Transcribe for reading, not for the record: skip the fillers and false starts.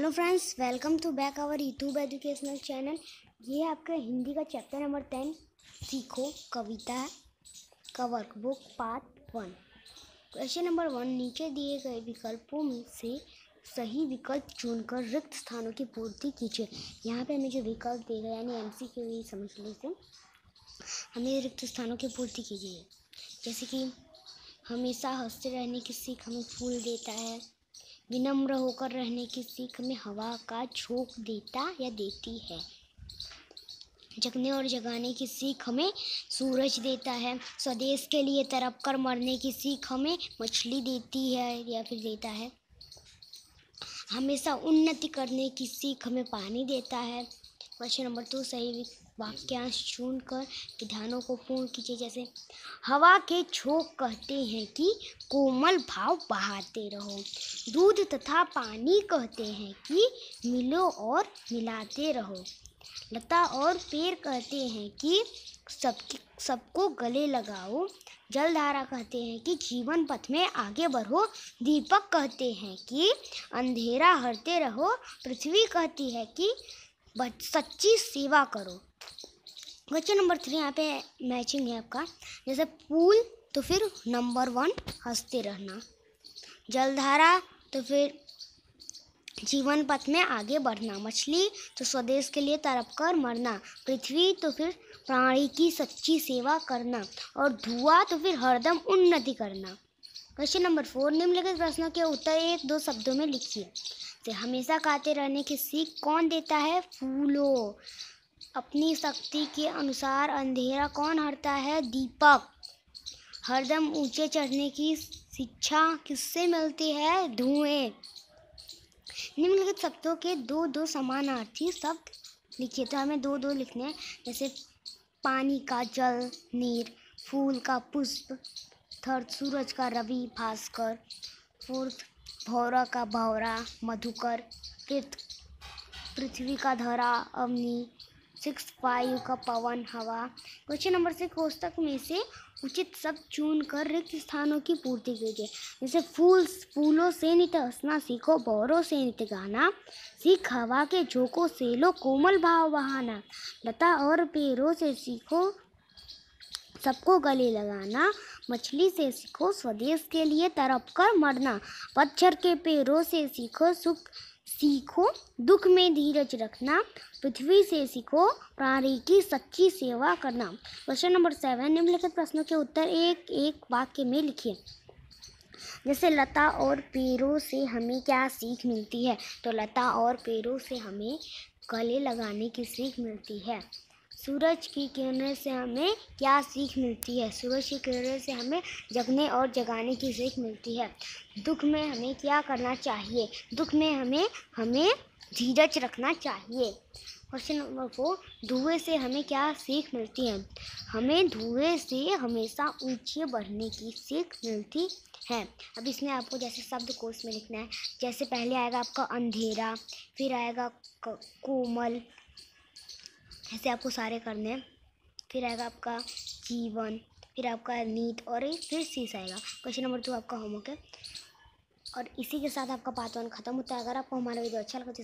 Hello friends, welcome to back our YouTube educational channel. ये है आपका हिंदी का चैप्टर नंबर 10 सीखो कविता का वर्कबुक पार्ट 1। क्वेश्चन नंबर 1, नीचे दिए गए विकल्पों में से सही विकल्प चुनकर रिक्त स्थानों की पूर्ति कीजिए। यहाँ पे हमें जो विकल्प दिए गए यानी MCQ ही समझ लीजिए, हमें रिक्त स्थानों की पूर्ति कीजिए। जैसे कि हमेशा हंसते रहने की सीख हमें फूल देता है, विनम्र होकर रहने की सीख हमें हवा का झोंका देता या देती है, जगने और जगाने की सीख हमें सूरज देता है, स्वदेश के लिए तड़प कर मरने की सीख हमें मछली देती है या फिर देता है, हमेशा उन्नति करने की सीख हमें पानी देता है। क्वेश्चन नंबर 2, सही वाक्यांश चुनकर विधानों को पूर्ण कीजिए। जैसे हवा के झोंके कहते हैं कि कोमल भाव बहाते रहो, दूध तथा पानी कहते हैं कि मिलो और मिलाते रहो, लता और पेड़ कहते हैं कि सबको गले लगाओ, जलधारा कहते हैं कि जीवन पथ में आगे बढ़ो, दीपक कहते हैं कि अंधेरा हरते रहो, पृथ्वी कहती है कि सच्ची सेवा करो। क्वेश्चन नंबर 3 यहाँ पे मैचिंग है आपका। जैसे पुल तो फिर नंबर 1 हंसते रहना, जलधारा तो फिर जीवन पथ में आगे बढ़ना, मछली तो स्वदेश के लिए तड़प कर मरना, पृथ्वी तो फिर प्राणी की सच्ची सेवा करना, और धुआं तो फिर हरदम उन्नति करना। क्वेश्चन नंबर 4, निम्नलिखित प्रश्नों के उत्तर 1-2 शब्दों में लिखिए। तो हमेशा गाते रहने की सीख कौन देता है? फूलों। अपनी शक्ति के अनुसार अंधेरा कौन हरता है? दीपक। हरदम ऊंचे चढ़ने की शिक्षा किससे मिलती है? धुएं। निम्नलिखित शब्दों के 2-2 समानार्थी शब्द लिखिए। तो हमें 2-2 लिखने हैं। जैसे पानी का जल, नीर, फूल का पुष्प, थर्ड सूरज का रवि भास्कर, फोर्थ भौरा का भौरा मधुकर, फिफ्थ पृथ्वी का धरा अवनी, 6 वायु का पवन हवा। क्वेश्चन नंबर 6, कोष्टक में से उचित शब्द चुनकर रिक्त स्थानों की पूर्ति कीजिए। जैसे फूलों से नित हंसना सीखो, भौरों से नित गाना सीख, हवा के झोंकों से लो कोमल भाव बहाना, लता और पेड़ों से सीखो सबको गले लगाना, मछली से सीखो स्वदेश के लिए तड़प कर मरना, पतझड़ के पेड़ों से सीखो दुख में धीरज रखना, पृथ्वी से सीखो प्राणी की सच्ची सेवा करना। क्वेश्चन नंबर 7, निम्नलिखित प्रश्नों के उत्तर एक एक वाक्य में लिखिए। जैसे लता और पेड़ों से हमें क्या सीख मिलती है? तो लता और पेड़ों से हमें गले लगाने की सीख मिलती है। सूरज की किरणों से हमें क्या सीख मिलती है? सूरज की किरणों से हमें जगने और जगाने की सीख मिलती है। दुख में हमें क्या करना चाहिए? दुख में हमें धीरज रखना चाहिए। क्वेश्चन नंबर 4, धुएं से हमें क्या सीख मिलती है? हमें धुएं से हमेशा ऊंचे बढ़ने की सीख मिलती है। अब इसमें आपको जैसे शब्द कोश में लिखना है। जैसे पहले आएगा आपका अंधेरा, फिर आएगा कोमल, ऐसे आपको सारे करने हैं। फिर आएगा आपका जीवन, फिर आपका नीत और फिर शीश आएगा। क्वेश्चन नंबर 2 आपका होमवर्क है। और इसी के साथ आपका पार्ट 1 खत्म होता है। अगर आपको हमारा वीडियो अच्छा लगा तो